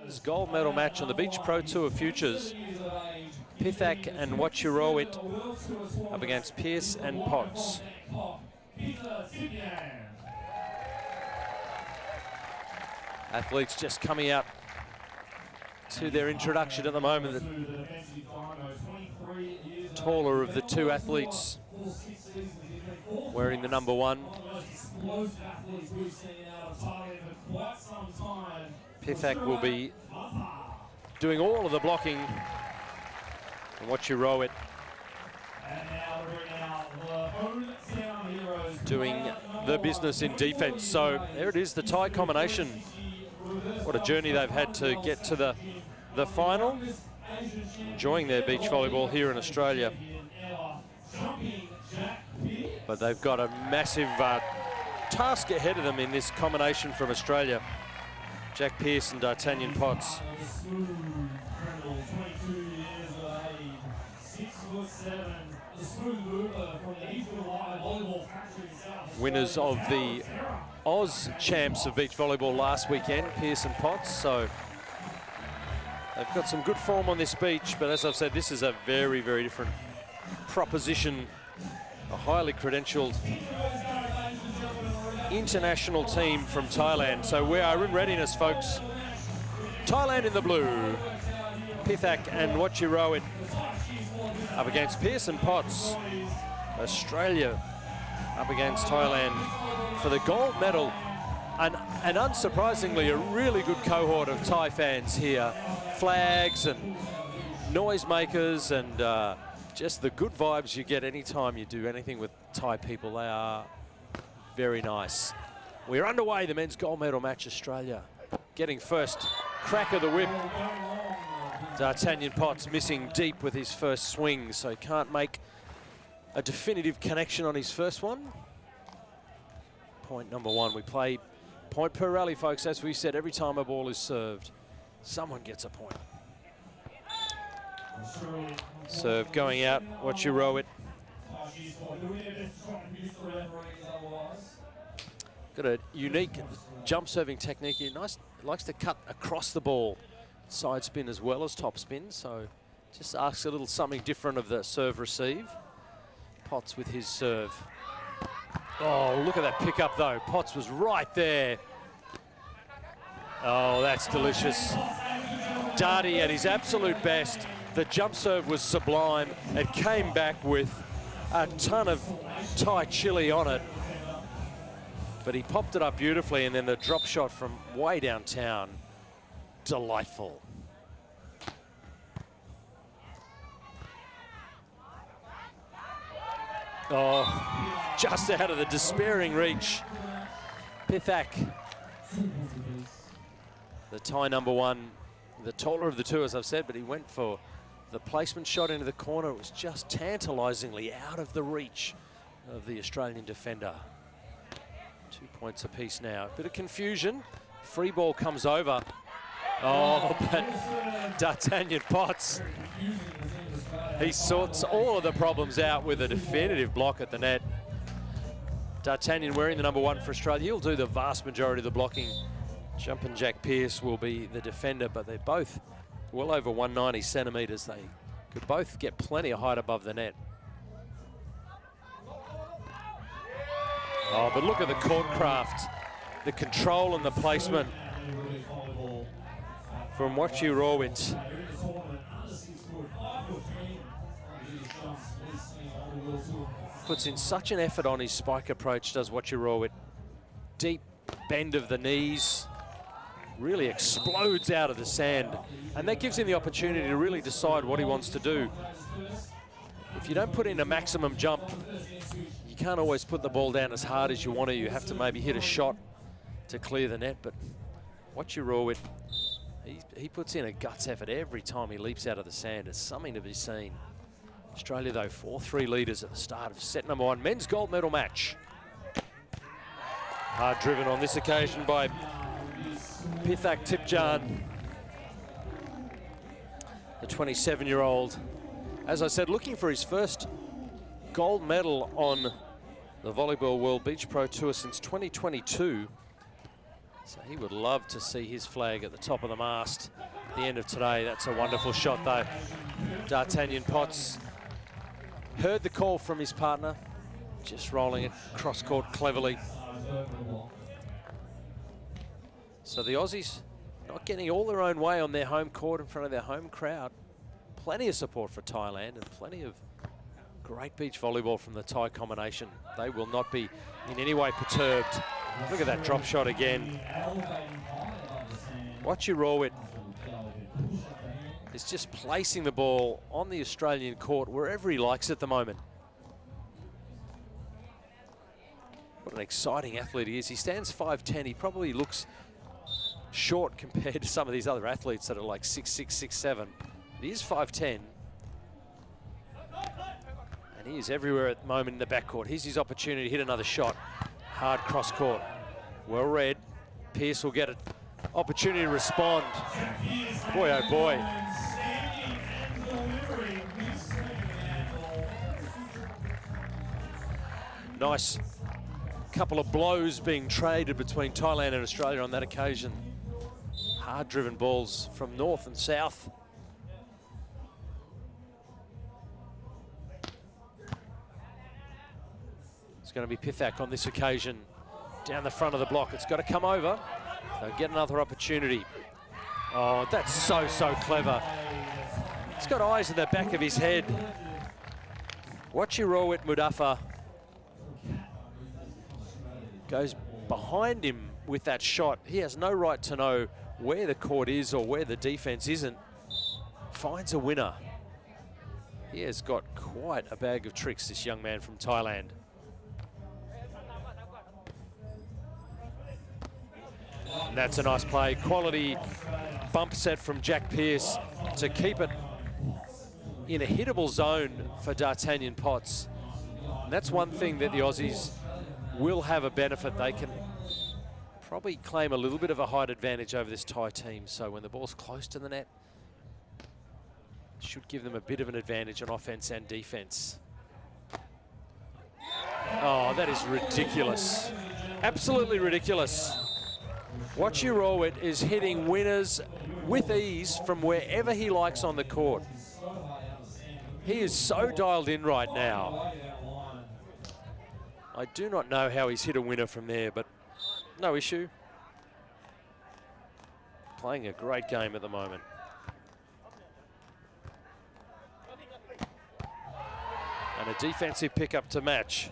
men's gold medal match on the Beach Pro Tour Futures. Pithak and Wachirowit up against Pearse and Potts. Athletes just coming out to their introduction at the moment. The taller of the two athletes wearing the number 1. Pithak will be doing all of the blocking, and Wachirowit doing the business in defense. So there it is, the tie combination. What a journey they've had to get to the final. Enjoying their beach volleyball here in Australia. But they've got a massive task ahead of them in this combination from Australia. Jack Pearse and D'Artagnan Potts. Winners of the Oz champs of beach volleyball last weekend, Pearse and Potts. So they've got some good form on this beach, but as I've said, this is a very, very different proposition. A highly credentialed international team from Thailand. So we are in readiness, folks. Thailand in the blue. Pithak and Wachirowit up against Pearse and Potts. Australia up against Thailand for the gold medal. And unsurprisingly, a really good cohort of Thai fans here. Flags and noisemakers and just the good vibes you get anytime you do anything with Thai people. They are very nice. We're underway, the men's gold medal match. Australia getting first crack of the whip. D'Artagnan Potts missing deep with his first swing, so he can't make a definitive connection on his first one. Point number 1. We play point per rally, folks. As we said, every time a ball is served, someone gets a point. Serve going out, Wachirowit. Got a unique jump serving technique here. Nice, likes to cut across the ball. Side spin as well as top spin, so just asks a little something different of the serve receive. Potts with his serve. Oh, look at that pickup though. Potts was right there. Oh, that's delicious. Darty at his absolute best. The jump serve was sublime. It came back with a ton of Thai chili on it. But he popped it up beautifully, and then the drop shot from way downtown. Delightful. Oh, just out of the despairing reach. Pithak, the Thai number 1, the taller of the two, as I've said, but he went for the placement shot into the corner. It was just tantalizingly out of the reach of the Australian defender. 2 points apiece now. A bit of confusion. Free ball comes over. Oh, but D'Artagnan Potts, he sorts all of the problems out with a definitive block at the net. D'Artagnan wearing the number 1 for Australia. He'll do the vast majority of the blocking. Jumpin' Jack Pearse will be the defender, but they're both well over 190 centimetres. They could both get plenty of height above the net. Oh, but look at the court craft, the control and the placement from Wachirowit. Puts in such an effort on his spike approach, does Wachirowit. Deep bend of the knees, really explodes out of the sand. And that gives him the opportunity to really decide what he wants to do. If you don't put in a maximum jump, you can't always put the ball down as hard as you want to. You have to maybe hit a shot to clear the net, but Wachirowit, he puts in a guts effort every time he leaps out of the sand. It's something to be seen. Australia, though, 4-3 leaders at the start of set number 1. Men's gold medal match. Hard driven on this occasion by Pithak Tipjan, the 27-year-old. As I said, looking for his first gold medal on the Volleyball World Beach Pro Tour since 2022. So he would love to see his flag at the top of the mast at the end of today. That's a wonderful shot, though. D'Artagnan Potts heard the call from his partner, just rolling it cross-court cleverly. So the Aussies not getting all their own way on their home court in front of their home crowd. Plenty of support for Thailand and plenty of great beach volleyball from the Thai combination. They will not be in any way perturbed. Look at that drop shot again. Watch Rawit is just placing the ball on the Australian court wherever he likes at the moment. What an exciting athlete he is. He stands 5'10". He probably looks short compared to some of these other athletes that are like 6'6", 6'7". He is 5'10". And he is everywhere at the moment in the backcourt. Here's his opportunity to hit another shot. Hard cross court. Well read. Pearse will get an opportunity to respond. Boy, oh boy. Nice couple of blows being traded between Thailand and Australia on that occasion. Hard-driven balls from north and south. It's going to be Pithak on this occasion. Down the front of the block. It's got to come over. They'll get another opportunity. Oh, that's so clever. He's got eyes in the back of his head. Watch Rawit Muadpha goes behind him with that shot. He has no right to know where the court is or where the defense isn't. Finds a winner. He has got quite a bag of tricks, this young man from Thailand. And that's a nice play. Quality bump set from Jack Pearse to keep it in a hittable zone for D'Artagnan Potts. And that's one thing that the Aussies will have a benefit. They can probably claim a little bit of a height advantage over this Thai team. So when the ball's close to the net, should give them a bit of an advantage on offense and defense. Oh, that is ridiculous. Absolutely ridiculous. Watch Rawit is hitting winners with ease from wherever he likes on the court. He is so dialed in right now. I do not know how he's hit a winner from there, but no issue. Playing a great game at the moment. And a defensive pickup to match.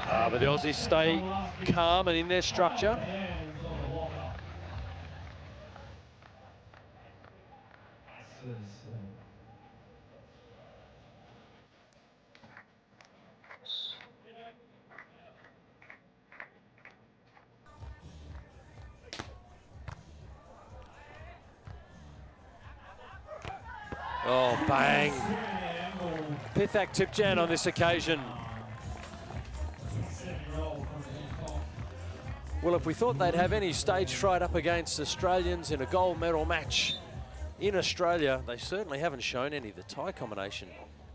But the Aussies stay calm and in their structure. Oh, bang. Pithak Tipjan on this occasion. Well, if we thought they'd have any stage fright up against Australians in a gold medal match in Australia, they certainly haven't shown any. The Thai combination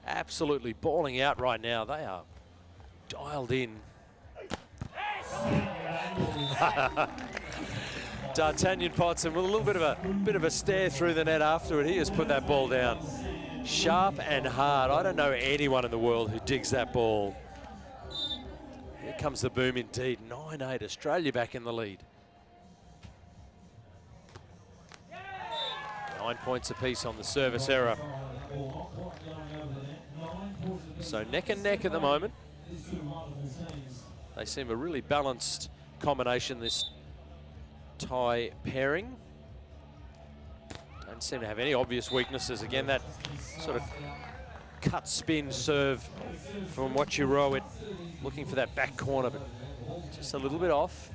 absolutely balling out right now. They are dialed in. D'Artagnan Potts, and with a little bit of a stare through the net afterward, he has put that ball down. Sharp and hard. I don't know anyone in the world who digs that ball. Here comes the boom indeed. 9-8, Australia back in the lead. 9 points apiece on the service error. So neck and neck at the moment. They seem a really balanced combination, this Thai pairing. Don't seem to have any obvious weaknesses. Again, that sort of cut spin serve from Rawit, looking for that back corner, but just a little bit off.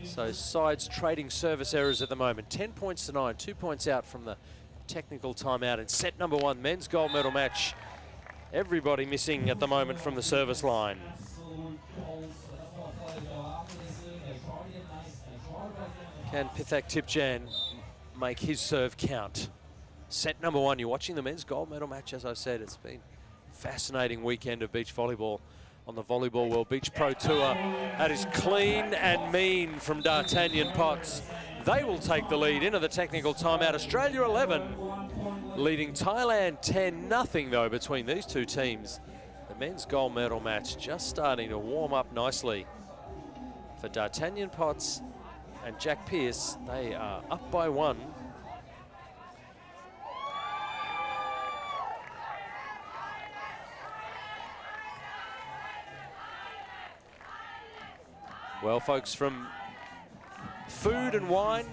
So sides trading service errors at the moment. 10 points to 9, 2 points out from the technical timeout in set number 1, men's gold medal match. Everybody missing at the moment from the service line. Can Pithak Tipjan make his serve count? Set number 1, you're watching the men's gold medal match. As I said, it's been a fascinating weekend of beach volleyball on the Volleyball World Beach Pro Tour. That is clean and mean from D'Artagnan Potts. They will take the lead into the technical timeout. Australia 11, leading Thailand 10-0 though between these two teams. The men's gold medal match just starting to warm up nicely for D'Artagnan Potts and Jack Pearse. They are up by 1. Well, folks, from food and wine,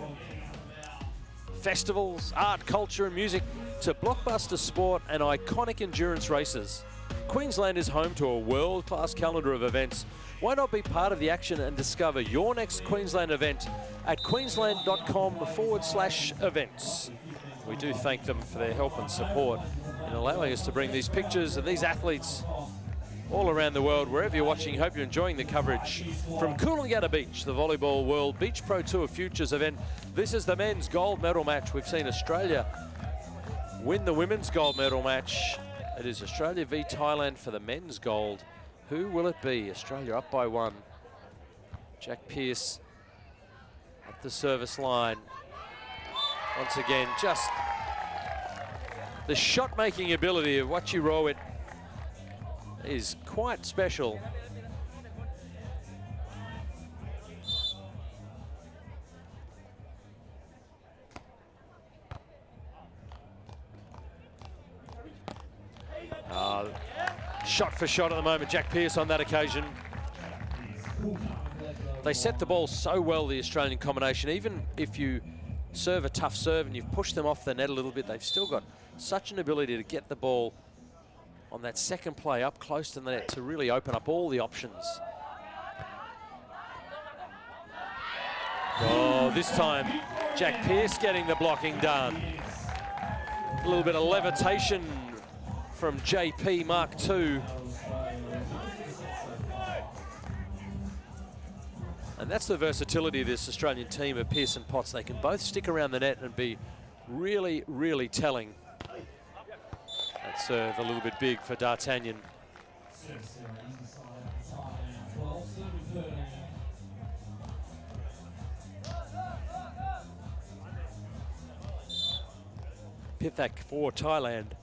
festivals, art, culture and music, to blockbuster sport and iconic endurance races, Queensland is home to a world-class calendar of events. Why not be part of the action and discover your next Queensland event at queensland.com/events. We do thank them for their help and support in allowing us to bring these pictures of these athletes all around the world. Wherever you're watching, hope you're enjoying the coverage from Coolangatta Beach, the Volleyball World Beach Pro Tour Futures event. This is the men's gold medal match. We've seen Australia win the women's gold medal match. It is Australia v Thailand for the men's gold. Who will it be? Australia up by 1. Jack Pearse at the service line. Once again, just the shot-making ability of Muadpha is quite special. Shot for shot at the moment, Jack Pearse on that occasion. They set the ball so well, the Australian combination. Even if you serve a tough serve and you've pushed them off the net a little bit, they've still got such an ability to get the ball on that second play up close to the net to really open up all the options. Oh, this time Jack Pearse getting the blocking done. A little bit of levitation from JP Mark II. And that's the versatility of this Australian team of Pearse and Potts. They can both stick around the net and be really, really telling. That serve a little bit big for D'Artagnan. Pithak for Thailand.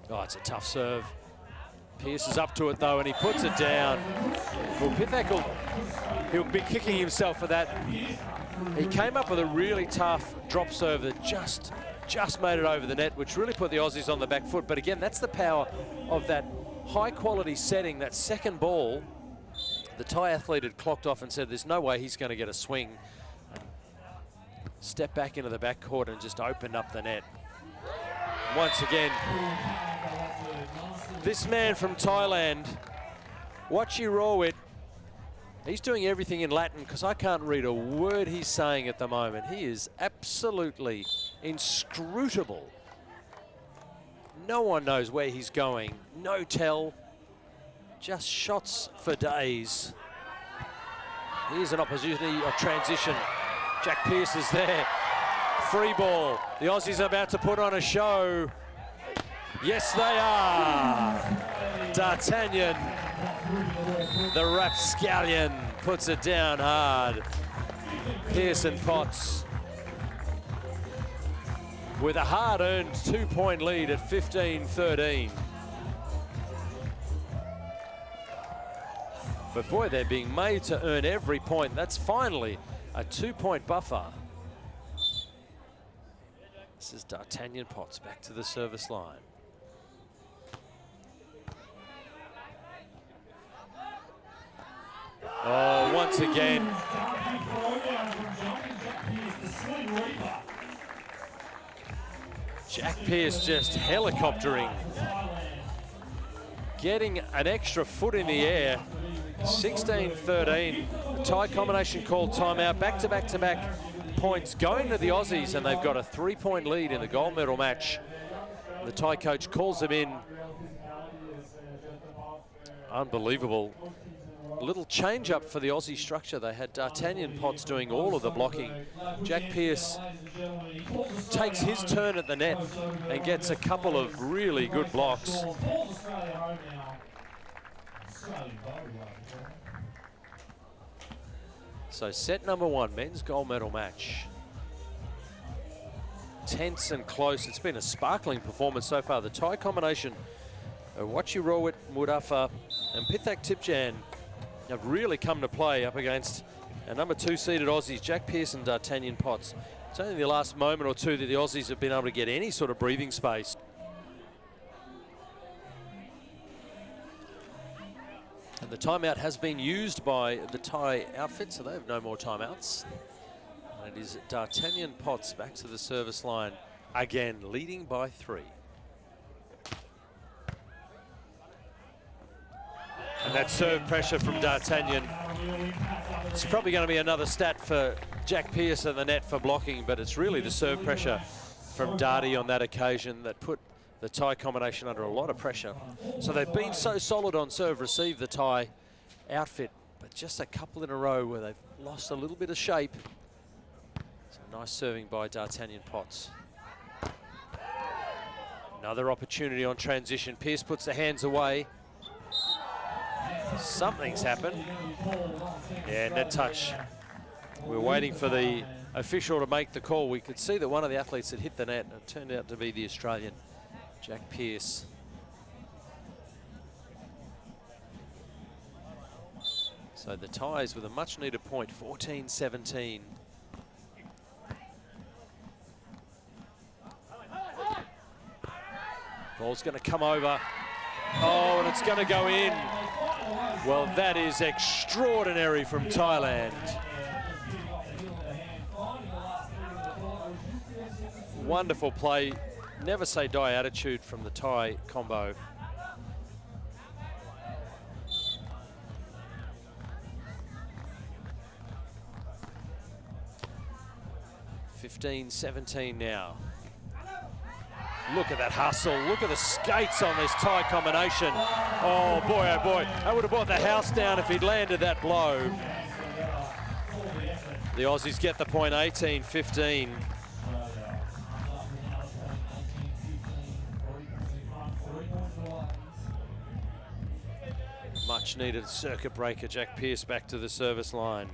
Oh, it's a tough serve. Pearse is up to it though, and he puts it down. Well, Pithak he'll be kicking himself for that. He came up with a really tough drop serve that just made it over the net, which really put the Aussies on the back foot. But again, that's the power of that high quality setting. That second ball, the Thai athlete had clocked off and said there's no way he's going to get a swing. Step back into the backcourt and just opened up the net. Once again, this man from Thailand, Muadpha, he's doing everything in Latin because I can't read a word he's saying at the moment. He is absolutely inscrutable. No one knows where he's going. No tell. Just shots for days. Here's an opportunity of transition. Jack Pearse is there. Free ball. The Aussies are about to put on a show. Yes, they are. D'Artagnan, the rapscallion, puts it down hard. Pearse and Potts with a hard-earned 2-point lead at 15-13. But boy, they're being made to earn every point. That's finally a 2-point buffer. This is D'Artagnan Potts back to the service line. Oh, once again. Jack Pearse just helicoptering. Getting an extra foot in the air. 16-13. The Thai combination called timeout. Back-to-back-to-back points going to the Aussies, and they've got a 3-point lead in the gold medal match. The Thai coach calls them in. Unbelievable. little change up for the Aussie structure. They had D'Artagnan Potts doing all of the blocking. Jack Pearse takes his turn at the net and gets a couple of really good blocks. So set number 1, men's gold medal match. Tense and close. It's been a sparkling performance so far. The tie combination of Muadpha and Tipjan have really come to play up against a number 2 seeded Aussies, Jack Pearse and D'Artagnan Potts. It's only the last moment or two that the Aussies have been able to get any sort of breathing space. And the timeout has been used by the Thai outfit, so they have no more timeouts. And it is D'Artagnan Potts back to the service line again, leading by 3. And that serve pressure from D'Artagnan. It's probably going to be another stat for Jack Pearse in the net for blocking, but it's really the serve pressure from Darty on that occasion that put the Thai combination under a lot of pressure. So they've been so solid on serve receive, the Thai outfit, but just a couple in a row where they've lost a little bit of shape. So nice serving by D'Artagnan Potts. Another opportunity on transition. Pearse puts the hands away. Something's happened. Yeah, net touch. We're waiting for the official to make the call. We could see that one of the athletes had hit the net, and it turned out to be the Australian, Jack Pearse. So the ties with a much needed point, 14-17. Ball's going to come over. Oh, and it's going to go in. Well, that is extraordinary from Thailand. Wonderful play. Never say die attitude from the Thai combo. (15-17) now. Look at that hustle. Look at the skates on this Thai combination. Oh boy, that would have brought the house down if he'd landed that blow. The Aussies get the point, 18-15. Much needed circuit breaker. Jack Pearse back to the service line.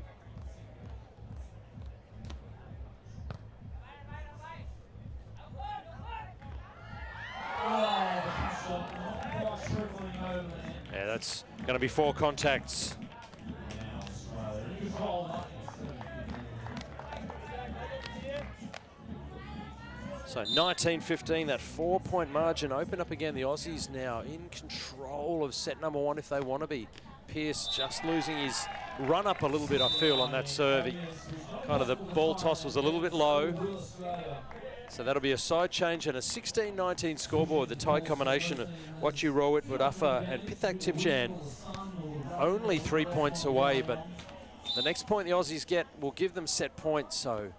Yeah, that's going to be 4 contacts. So 19-15, that 4-point margin open up again. The Aussies now in control of set number 1 if they want to be. Pearse just losing his run up a little bit, I feel, on that serve. Kind of the ball toss was a little bit low. So that'll be a side change and a 16-19 scoreboard. The Thai combination of Muadpha and Tipjan only 3 points away, but the next point the Aussies get will give them set points. So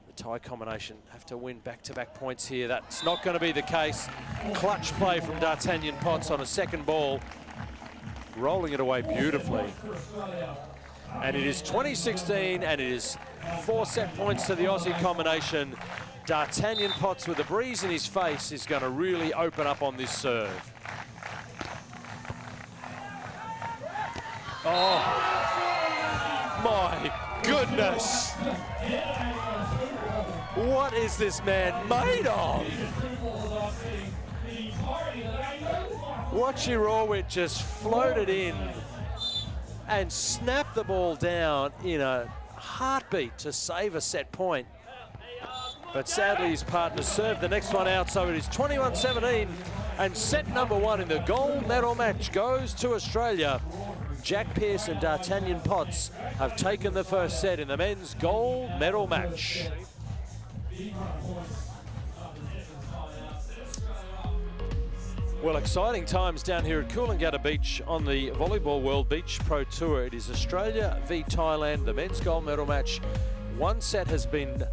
the Thai combination have to win back-to-back points here. That's not going to be the case. Clutch play from D'Artagnan Potts on a second ball, rolling it away beautifully. And it is 20-16, and it is 4 set points to the Aussie combination. D'Artagnan Potts, with a breeze in his face, is going to really open up on this serve. Oh, my goodness. What is this man made of? Muadpha just floated in and snapped the ball down in a heartbeat to save a set point. But sadly, his partner served the next one out, so it is 21-17, and set number 1 in the gold medal match goes to Australia. Jack Pearse and D'Artagnan Potts have taken the first set in the men's gold medal match. Well, exciting times down here at Coolangatta Beach on the Volleyball World Beach Pro Tour. It is Australia v Thailand, the men's gold medal match. One set has been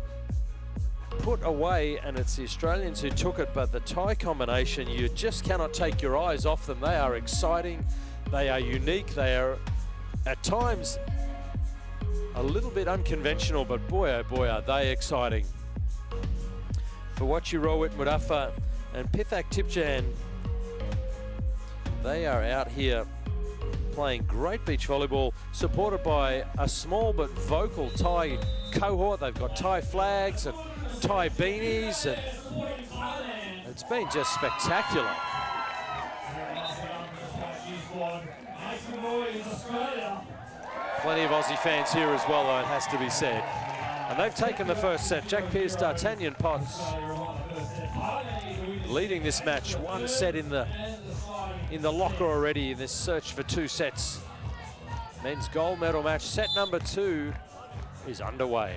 put away, and it's the Australians who took it, but the Thai combination, you just cannot take your eyes off them. They are exciting, they are unique, they are at times a little bit unconventional, but boy, oh boy, are they exciting. For what you roll with Muadpha and Tipjan, they are out here playing great beach volleyball, supported by a small but vocal Thai cohort. They've got Thai flags and Thai beanies, and it's been just spectacular. Plenty of Aussie fans here as well, though, it has to be said. And they've taken the first set. Jack Pearse, D'Artagnan Potts leading this match. One set in the locker already in this search for 2 sets. Men's gold medal match, set number 2 is underway.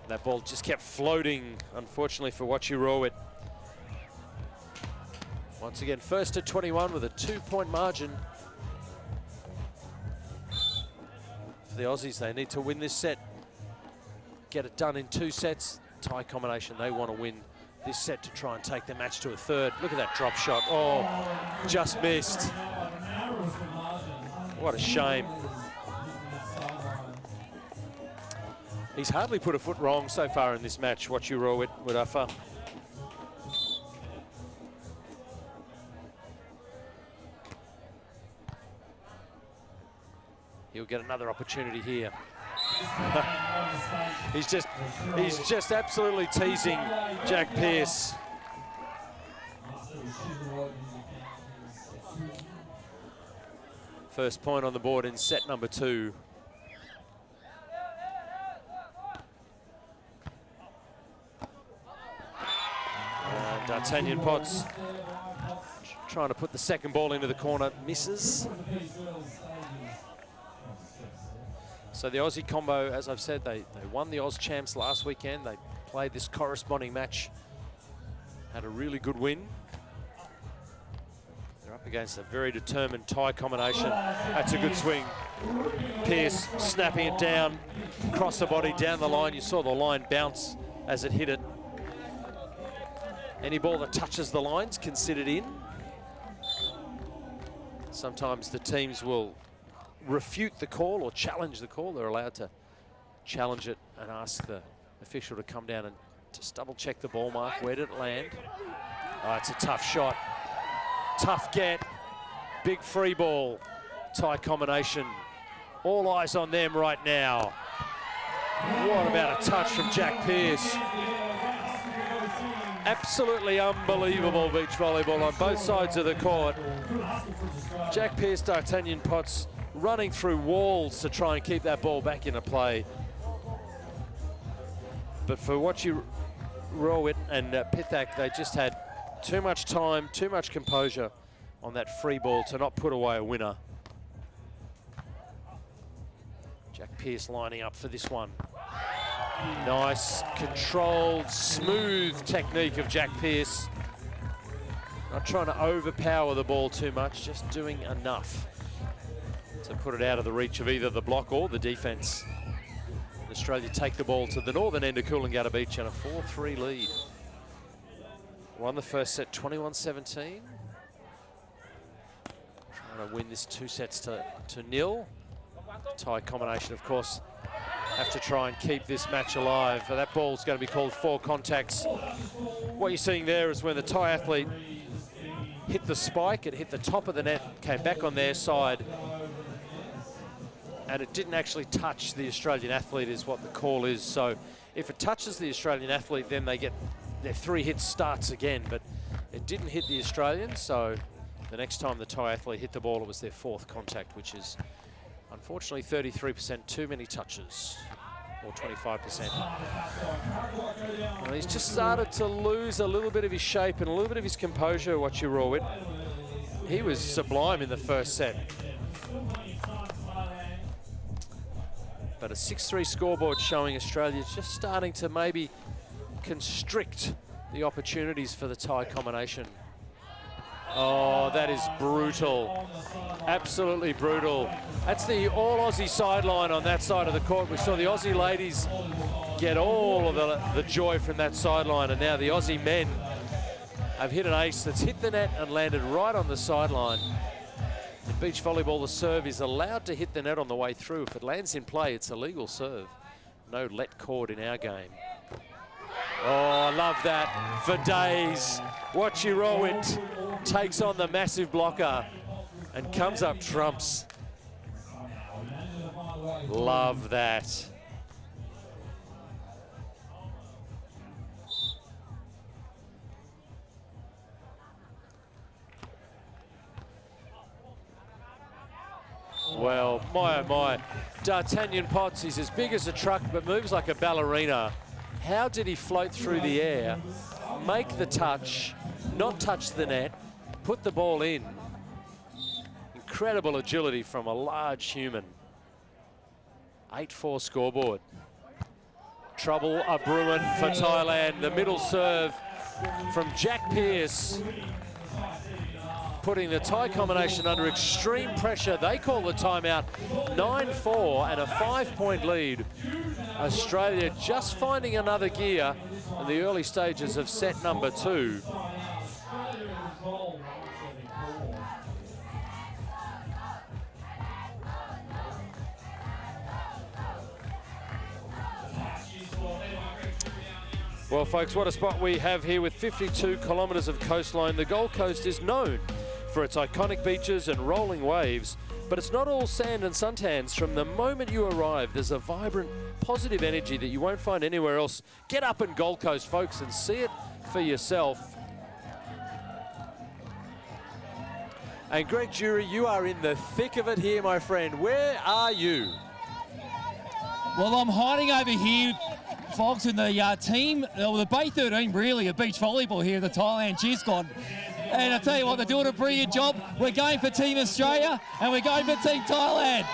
That ball just kept floating, unfortunately, for what you roll it. Once again, first to 21 with a 2-point margin. For the Aussies, they need to win this set. Get it done in 2 sets. Thai combination, they want to win this set to try and take the match to a 3rd. Look at that drop shot. Oh, just missed. What a shame. He's hardly put a foot wrong so far in this match, what you roll with Muadpha. He'll get another opportunity here. he's just absolutely teasing Jack Pearse. First point on the board in set number 2. D'Artagnan Potts trying to put the second ball into the corner, misses. So the Aussie combo, as I've said, they won the Oz Champs last weekend. They played this corresponding match, had a really good win. They're up against a very determined Thai combination. That's a good swing. Pearse snapping it down, across the body, down the line. You saw the line bounce as it hit it. Any ball that touches the line's considered in. Sometimes the teams will refute the call or challenge the call. They're allowed to challenge it and ask the official to come down and just double check the ball mark. Where did it land? Oh, it's a tough shot. Tough get. Big free ball. Thai combination. All eyes on them right now. What about a touch from Jack Pearse? Absolutely unbelievable beach volleyball on both sides of the court. Jack Pearse, D'Artagnan Potts running through walls to try and keep that ball back into play. But for what you roll it and Pithak, they just had too much time, too much composure on that free ball to not put away a winner. Jack Pearse lining up for this one. Nice, controlled, smooth technique of Jack Pearse. Not trying to overpower the ball too much, just doing enough to put it out of the reach of either the block or the defense. Australia take the ball to the northern end of Coolangatta Beach and a 4-3 lead. Won the first set 21-17. Trying to win this 2 sets to nil. Thai combination, of course, have to try and keep this match alive. That ball's going to be called 4 contacts. What you're seeing there is when the Thai athlete hit the spike, it hit the top of the net, came back on their side, and it didn't actually touch the Australian athlete is what the call is. So if it touches the Australian athlete, then they get their 3 hits starts again, but it didn't hit the Australian, so the next time the Thai athlete hit the ball, it was their 4th contact, which is unfortunately 33% too many touches, or 25%. Well, he's just started to lose a little bit of his shape and a little bit of his composure, what you roll with. He was sublime in the first set. But a 6-3 scoreboard showing Australia's just starting to maybe constrict the opportunities for the Thai combination. Oh, that is brutal. Absolutely brutal. That's the all-Aussie sideline on that side of the court. We saw the Aussie ladies get all of the joy from that sideline, and now the Aussie men have hit an ace that's hit the net and landed right on the sideline. In beach volleyball, the serve is allowed to hit the net on the way through. If it lands in play, it's a legal serve. No let cord in our game. Oh, I love that for days. Watchirowit takes on the massive blocker and comes up trumps. Love that. Well, my oh my. D'Artagnan Potts is as big as a truck but moves like a ballerina. How did he float through the air, make the touch, not touch the net, put the ball in? Incredible agility from a large human. 8-4 scoreboard. Trouble a brewing for Thailand. The middle serve from Jack Pearse, putting the Thai combination under extreme pressure. They call the timeout. 9-4 and a 5-point lead. Australia just finding another gear in the early stages of set number 2. Well, folks, what a spot we have here with 52 kilometres of coastline. The Gold Coast is known for its iconic beaches and rolling waves, but it's not all sand and suntans. From the moment you arrive, there's a vibrant, positive energy that you won't find anywhere else. Get up in Gold Coast, folks, and see it for yourself. And Greg Jury, you are in the thick of it here, my friend. Where are you? Well, I'm hiding over here, folks, in the team, or the Bay 13, really, of beach volleyball here, the Thailand Cheer Squad. And I tell you what, they're doing a brilliant job. We're going for Team Australia, and we're going for Team Thailand.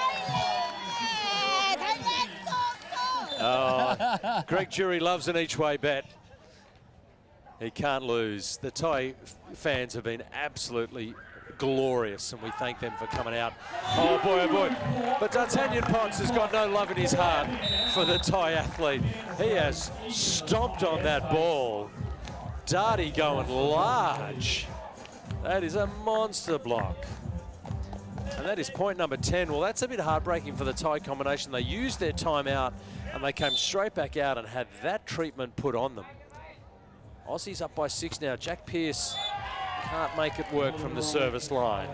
Oh, Greg Jury loves an each-way bet. He can't lose. The Thai fans have been absolutely glorious, and we thank them for coming out. Oh boy, oh boy. But D'Artagnan Potts has got no love in his heart for the Thai athlete. He has stomped on that ball. Darty going large. That is a monster block. And that is point number 10. Well, that's a bit heartbreaking for the Thai combination. They used their timeout and they came straight back out and had that treatment put on them. Aussies up by 6 now. Jack Pearse can't make it work from the service line.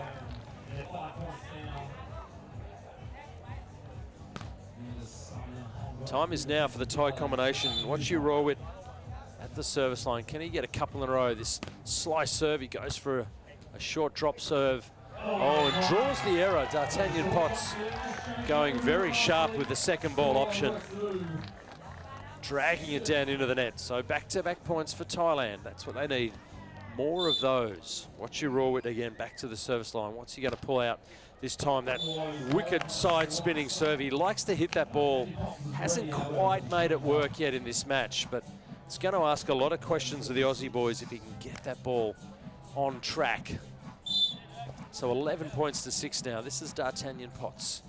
Time is now for the Thai combination. Watchirowit at the service line. Can he get a couple in a row? This slice serve, he goes for a short drop serve. Oh, and draws the error. D'Artagnan Potts going very sharp with the second ball option, dragging it down into the net. So back-to-back points for Thailand. That's what they need. More of those. Watchirowit again back to the service line. What's he going to pull out this time? That wicked side spinning serve. He likes to hit that ball. Hasn't quite made it work yet in this match, but it's going to ask a lot of questions of the Aussie boys if he can get that ball on track. So 11 points to 6 now. This is D'Artagnan Potts.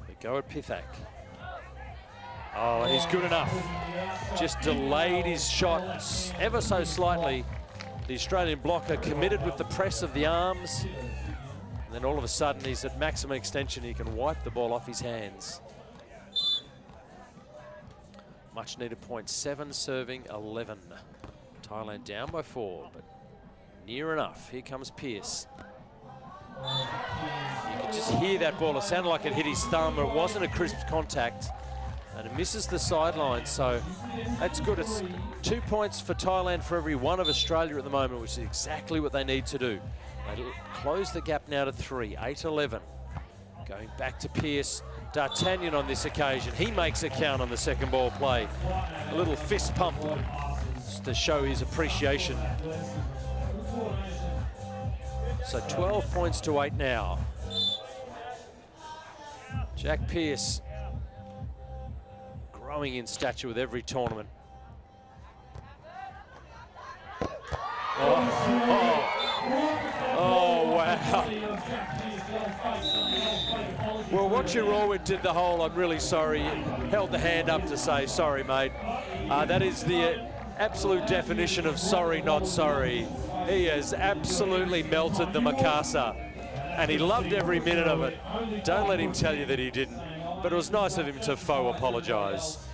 We go at Pithak. Oh, and he's good enough. Just delayed his shot ever so slightly. The Australian blocker committed with the press of the arms. And then all of a sudden he's at maximum extension. He can wipe the ball off his hands. Much needed point. 7 serving 11. Thailand down by 4, but near enough. Here comes Pearse. You could just hear that ball. It sounded like it hit his thumb, but it wasn't a crisp contact. And it misses the sideline, so that's good. It's 2 points for Thailand for every one of Australia at the moment, which is exactly what they need to do. They close the gap now to 3, 8-11. Going back to Pearse. D'Artagnan on this occasion. He makes a count on the second ball play. A little fist pump just to show his appreciation. So 12 points to 8 now. Jack Pearse growing in stature with every tournament. Oh, wow. Well, Watchirowit did the whole, I'm really sorry, held the hand up to say, sorry, mate. That is the absolute definition of sorry, not sorry. He has absolutely melted the Mikasa, and he loved every minute of it. Don't let him tell you that he didn't, but it was nice of him to faux apologise.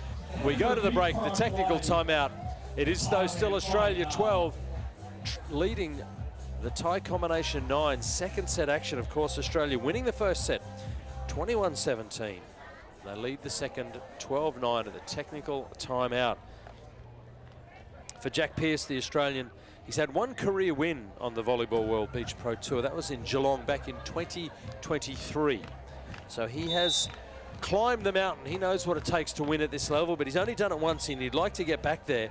We go to the break, the technical timeout. It is, though, still Australia 12, leading the tie combination 9. Second set action, of course, Australia winning the first set, 21-17. They lead the second, 12-9 at the technical timeout. For Jack Pearse, the Australian, he's had one career win on the Volleyball World Beach Pro Tour. That was in Geelong back in 2023. So he has climbed the mountain. He knows what it takes to win at this level, but he's only done it once, and he'd like to get back there.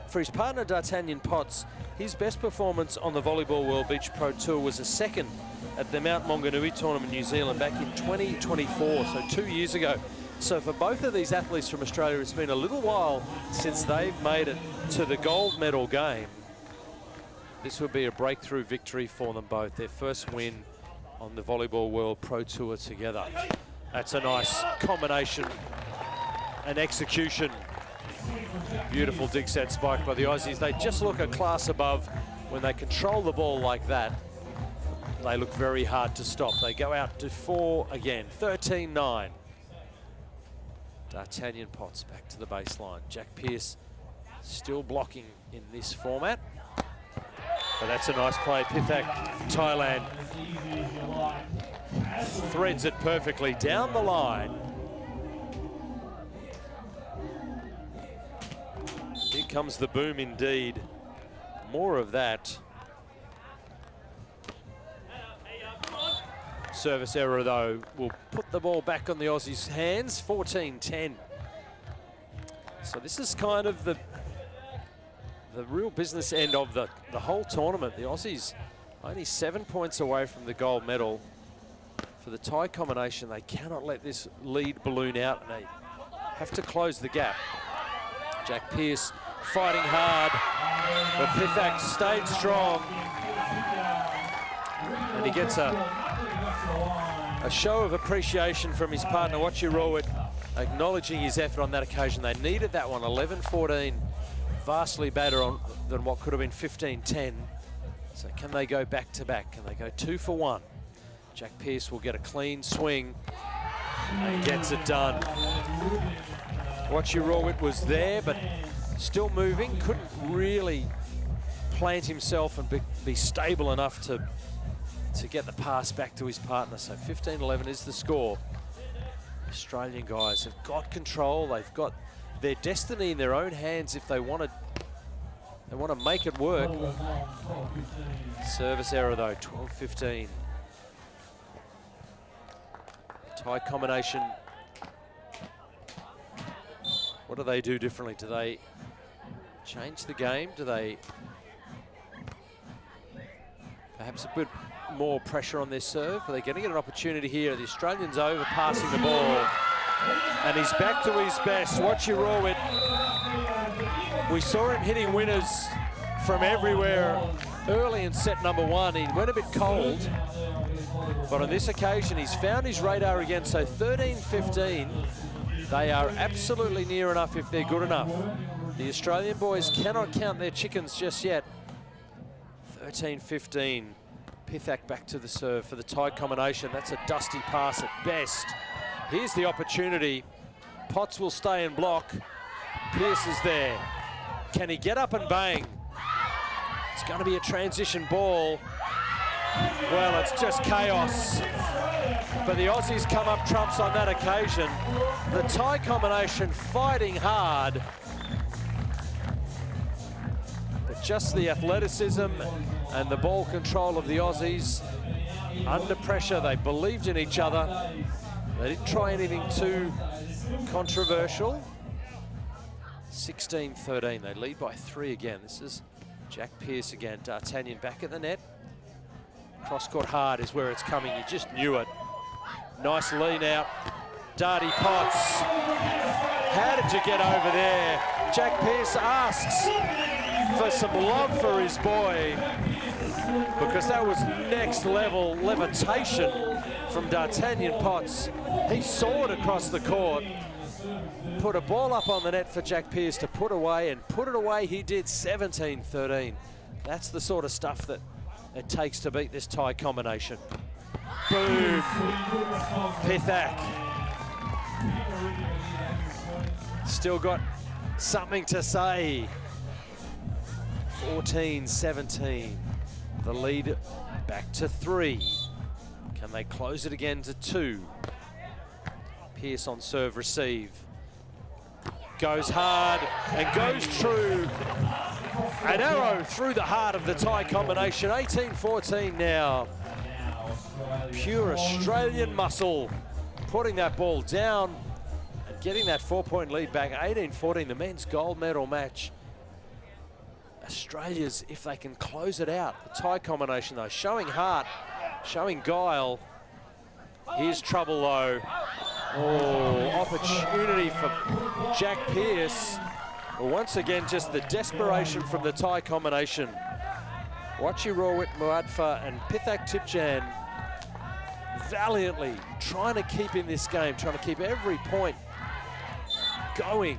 For his partner, D'Artagnan Potts, his best performance on the Volleyball World Beach Pro Tour was a second at the Mount Maunganui tournament in New Zealand back in 2024, so 2 years ago. So for both of these athletes from Australia, it's been a little while since they've made it to the gold medal game. This would be a breakthrough victory for them both, their first win on the Volleyball World Pro Tour together. That's a nice combination and execution. Beautiful dig set spike by the Aussies. They just look a class above when they control the ball like that. They look very hard to stop. They go out to 4 again, 13-9. D'Artagnan Potts back to the baseline. Jack Pearse still blocking in this format. But that's a nice play. Pithak, Thailand, threads it perfectly down the line. Here comes the boom indeed. More of that. Service error, though, will put the ball back on the Aussies' hands, 14-10. So this is kind of the real business end of the whole tournament. The Aussies only 7 points away from the gold medal. For the tie combination, they cannot let this lead balloon out, and they have to close the gap. Jack Pearse fighting hard, but Pithak stayed strong. And he gets a show of appreciation from his partner, Wachirawit, acknowledging his effort on that occasion. They needed that one, 11-14, vastly better than what could have been 15-10. So can they go back-to-back? Can they go 2 for 1? Jack Pearse will get a clean swing and gets it done. Wachirawit was there, but still moving, couldn't really plant himself and be stable enough to get the pass back to his partner. So 15-11 is the score. The Australian guys have got control. They've got their destiny in their own hands if they want to make it work. Service error though, 12-15. Tie combination. What do they do differently? Do they change the game? Do they perhaps a bit more pressure on their serve? Are they going to get an opportunity here? The Australians overpassing the ball, and he's back to his best. Wachirawit, we saw him hitting winners from everywhere early in set number 1. He went a bit cold, but on this occasion he's found his radar again. So 13-15, they are absolutely near enough if they're good enough. The Australian boys cannot count their chickens just yet. 13-15. Pithak back to the serve for the tie combination. That's a dusty pass at best. Here's the opportunity. Potts will stay and block. Pearse is there. Can he get up and bang? It's going to be a transition ball. Well, it's just chaos. But the Aussies come up trumps on that occasion. The tie combination fighting hard. But just the athleticism and the ball control of the Aussies. Under pressure, they believed in each other. They didn't try anything too controversial. 16-13, they lead by 3 again. This is Jack Pearse again. D'Artagnan back at the net. Cross-court hard is where it's coming. You just knew it. Nice lean out. Darty Potts. How did you get over there? Jack Pearse asks for some love for his boy, because that was next level levitation from D'Artagnan Potts. He soared across the court. put a ball up on the net for Jack Pearse to put away, and put it away he did, 17-13. That's the sort of stuff that it takes to beat this tie combination. Boom. Pithak. Still got something to say. 14-17. The lead back to 3. Can they close it again to 2? Pearse on serve receive. Goes hard and goes true. An arrow through the heart of the tie combination. 18-14 now. Pure Australian muscle putting that ball down and getting that 4-point lead back. 18-14, the men's gold medal match. Australia's, if they can close it out, the tie combination though, showing heart, showing guile. Here's trouble though. Oh, opportunity for Jack Pearse. Well, once again, just the desperation from the tie combination. Wachi Rawit, Muadpha and Pithak Tipjan valiantly trying to keep in this game, trying to keep every point going.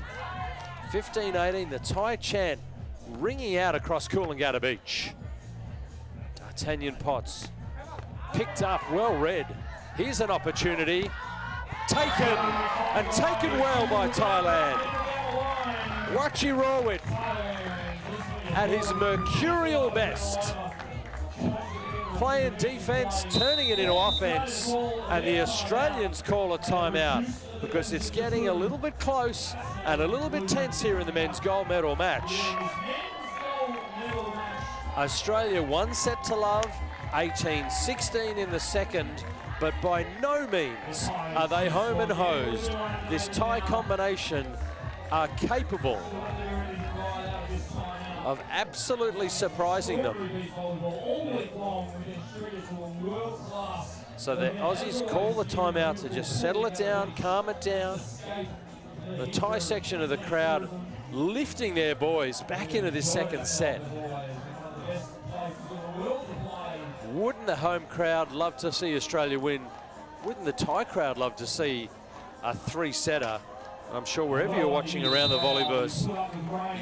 15-18, the tie chant ringing out across Coolangatta Beach. D'Artagnan Potts picked up, well read. Here's an opportunity. Taken, and taken well by Thailand. Wachi Rawit at his mercurial best. Playing defense, turning it into offense, and the Australians call a timeout because it's getting a little bit close and a little bit tense here in the men's gold medal match. Australia 1 set to love, 18-16 in the second, but by no means are they home and hosed. This tie combination are capable of absolutely surprising them. So the Aussies call the timeout to just settle it down, calm it down. The Thai section of the crowd lifting their boys back into this second set. Wouldn't the home crowd love to see Australia win? Wouldn't the Thai crowd love to see a 3-setter? I'm sure wherever you're watching around the volleyverse,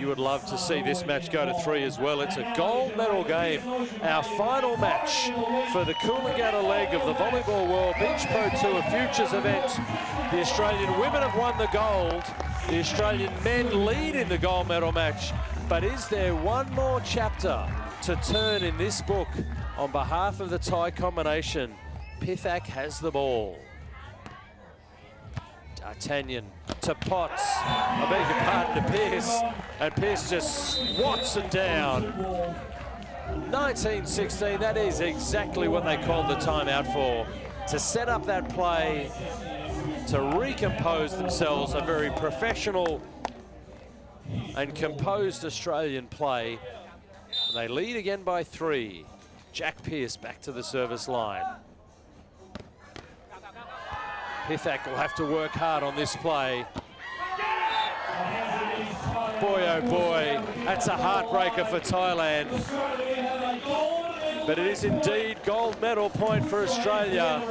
you would love to see this match go to 3 as well. It's a gold medal game. Our final match for the Coolangatta leg of the Volleyball World Beach Pro Tour Futures event. The Australian women have won the gold. The Australian men lead in the gold medal match. But is there one more chapter to turn in this book? On behalf of the Thai combination, Pithak has the ball. D'Artagnan to Potts, I beg your pardon, to Pearse, and Pearse just swats it down. 19-16, that is exactly what they called the timeout for, to set up that play, to recompose themselves, a very professional and composed Australian play. They lead again by 3. Jack Pearse back to the service line. Pithak will have to work hard on this play. Boy, oh boy, that's a heartbreaker for Thailand. But it is indeed gold medal point for Australia.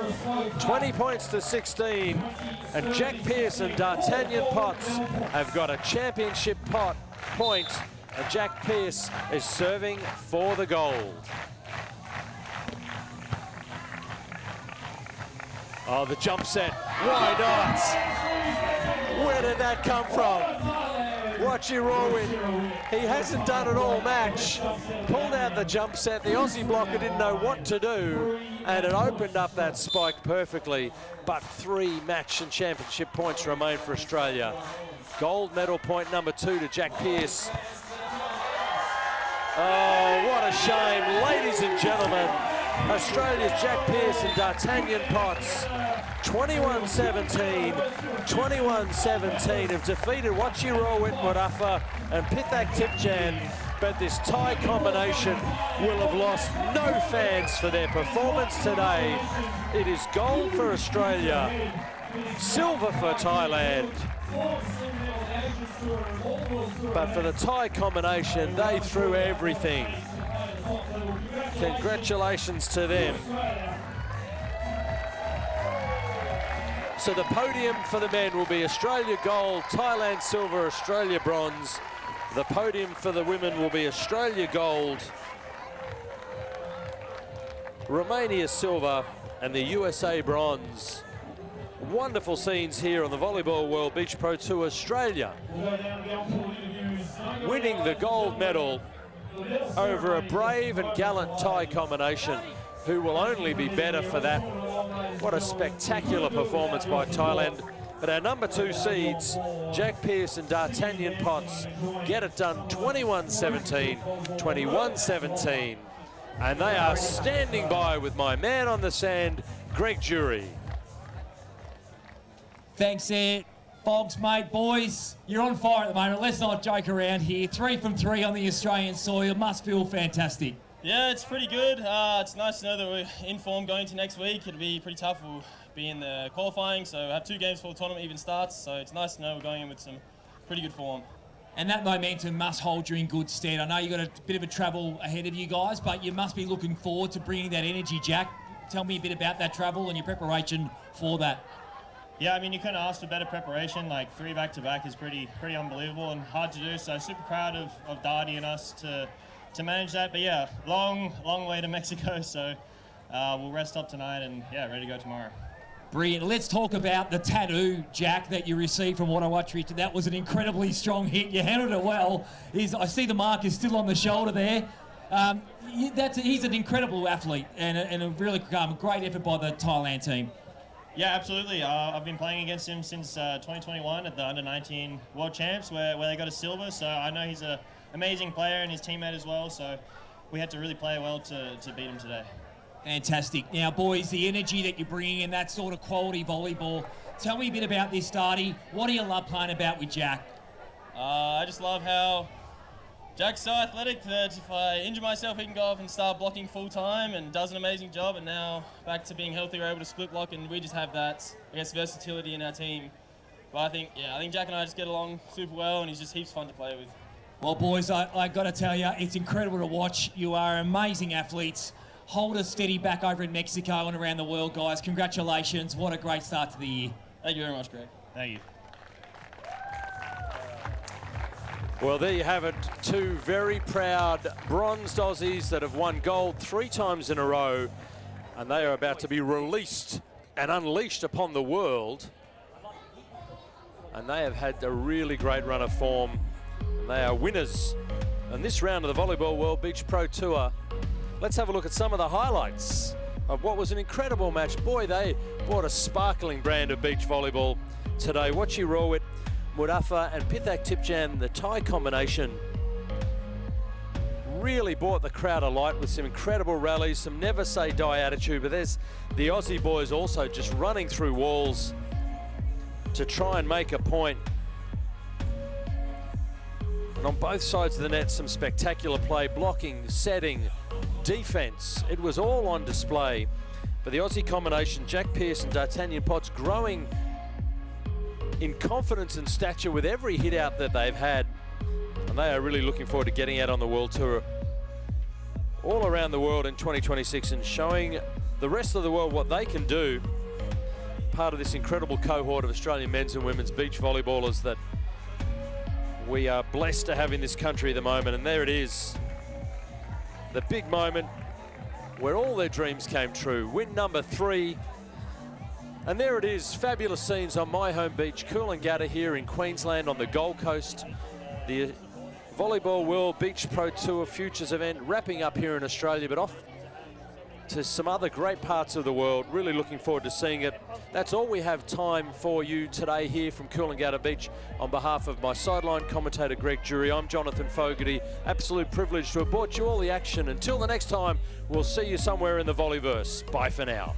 20 points to 16. And Jack Pearse and D'Artagnan Potts have got a championship point. And Jack Pearse is serving for the gold. Oh, the jump set. Why not? Where did that come from? Wachi Rawit, he hasn't done it all match. Pulled out the jump set. The Aussie blocker didn't know what to do, and it opened up that spike perfectly. But 3 match and championship points remain for Australia. Gold medal point number 2 to Jack Pearse. Oh, what a shame, ladies and gentlemen. Australia's Jack Pearse and D'Artagnan Potts, 21-17, 21-17 have defeated Wachi Rawit, Muadpha and Pithak Tipjan, but this Thai combination will have lost no fans for their performance today. It is gold for Australia, silver for Thailand. But for the Thai combination, they threw everything. Congratulations to them. So the podium for the men will be Australia gold, Thailand silver, Australia bronze. The podium for the women will be Australia gold, Romania silver, and the USA bronze. Wonderful scenes here on the Volleyball World Beach Pro Tour. Australia winning the gold medal over a brave and gallant Thai combination who will only be better for that. What a spectacular performance by Thailand. But our number 2 seeds, Jack Pearse and D'Artagnan Potts, get it done 21-17, 21-17. And they are standing by with my man on the sand, Greg Jury. Thanks there, Fogs, mate. Boys, you're on fire at the moment. Let's not joke around here. 3 from 3 on the Australian soil. Must feel fantastic. Yeah, it's pretty good. It's nice to know that we're in form going to next week. It'll be pretty tough. We'll be in the qualifying, so we'll have 2 games before the tournament even starts. So it's nice to know we're going in with some pretty good form. And that momentum must hold you in good stead. I know you've got a bit of a travel ahead of you guys, but you must be looking forward to bringing that energy, Jack. Tell me a bit about that travel and your preparation for that. Yeah, I mean, you couldn't ask for better preparation. Like 3 back-to-back is pretty unbelievable and hard to do. So super proud of Darty and us to manage that. But yeah, long way to Mexico. So we'll rest up tonight and yeah, ready to go tomorrow. Brilliant. Let's talk about the tattoo, Jack, that you received from what I watched. That was an incredibly strong hit. You handled it well. I see the mark is still on the shoulder there. He's an incredible athlete and a really great effort by the Thailand team. Yeah, absolutely. I've been playing against him since 2021 at the Under-19 World Champs where they got a silver. So I know he's an amazing player and his teammate as well. So we had to really play well to beat him today. Fantastic. Now, boys, the energy that you're bringing in, that sort of quality volleyball. Tell me a bit about this, Darty. What do you love playing about with Jack? I just love how Jack's so athletic that if I injure myself, he can go off and start blocking full time and does an amazing job. And now back to being healthy, we're able to split block, and we just have that, I guess, versatility in our team. But I think Jack and I just get along super well, and he's just heaps fun to play with. Well, boys, I got to tell you, it's incredible to watch. You are amazing athletes. Hold us steady back over in Mexico and around the world, guys. Congratulations. What a great start to the year. Thank you very much, Greg. Thank you. Well, there you have it. 2 very proud bronzed Aussies that have won gold 3 times in a row. And they are about to be released and unleashed upon the world. And they have had a really great run of form. And they are winners in this round of the Volleyball World Beach Pro Tour. Let's have a look at some of the highlights of what was an incredible match. Boy, they brought a sparkling brand of beach volleyball today. Wachi Rawit, Muadpha and Pithak Tipjan, the Thai combination, really brought the crowd alight with some incredible rallies, some never say die attitude. But there's the Aussie boys also just running through walls to try and make a point. And on both sides of the net, some spectacular play, blocking, setting, defense. It was all on display. But the Aussie combination, Jack Pearse and D'Artagnan Potts, growing in confidence and stature with every hit out that they've had. And they are really looking forward to getting out on the World Tour all around the world in 2026 and showing the rest of the world what they can do. Part of this incredible cohort of Australian men's and women's beach volleyballers that we are blessed to have in this country at the moment. And there it is. The big moment where all their dreams came true. Win number 3. And there it is, fabulous scenes on my home beach, Coolangatta here in Queensland on the Gold Coast. The Volleyball World Beach Pro Tour Futures event wrapping up here in Australia, but off to some other great parts of the world. Really looking forward to seeing it. That's all we have time for you today here from Coolangatta Beach. On behalf of my sideline commentator Greg Jury, I'm Jonathan Fogarty. Absolute privilege to have brought you all the action. Until the next time, we'll see you somewhere in the Volleyverse. Bye for now.